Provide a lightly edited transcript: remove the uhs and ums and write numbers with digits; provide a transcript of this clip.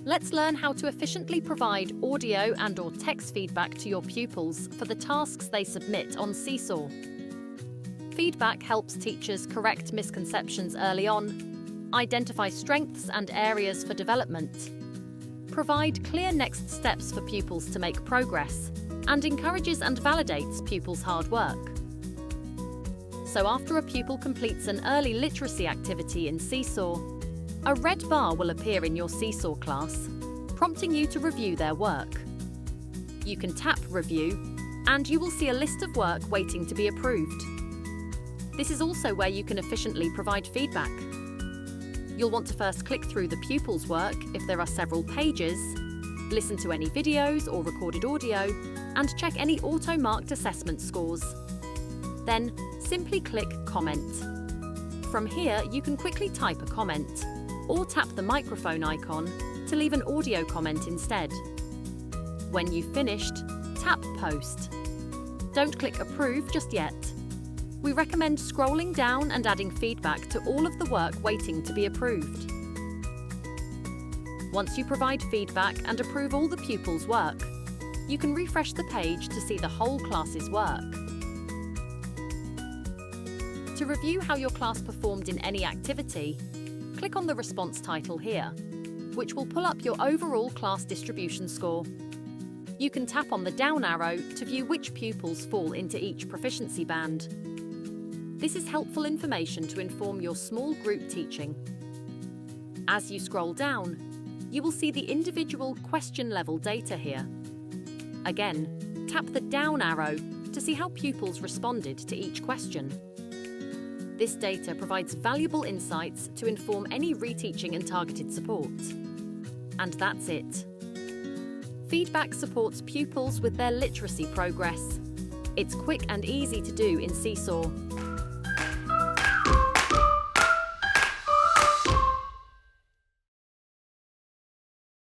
Let's learn how to efficiently provide audio and/or text feedback to your pupils for the tasks they submit on Seesaw. Feedback helps teachers correct misconceptions early on, identify strengths and areas for development, provide clear next steps for pupils to make progress, and encourages and validates pupils' hard work. So after a pupil completes an early literacy activity in Seesaw, a red bar will appear in your Seesaw class, prompting you to review their work. You can tap Review, and you will see a list of work waiting to be approved. This is also where you can efficiently provide feedback. You'll want to first click through the pupil's work if there are several pages, listen to any videos or recorded audio, and check any auto-marked assessment scores. Then, simply click Comment. From here, you can quickly type a comment, or tap the microphone icon to leave an audio comment instead. When you've finished, tap Post. Don't click Approve just yet. We recommend scrolling down and adding feedback to all of the work waiting to be approved. Once you provide feedback and approve all the pupils' work, you can refresh the page to see the whole class's work. To review how your class performed in any activity, click on the response title here, which will pull up your overall class distribution score. You can tap on the down arrow to view which pupils fall into each proficiency band. This is helpful information to inform your small group teaching. As you scroll down, you will see the individual question level data here. Again, tap the down arrow to see how pupils responded to each question. This data provides valuable insights to inform any reteaching and targeted support. And that's it. Feedback supports pupils with their literacy progress. It's quick and easy to do in Seesaw.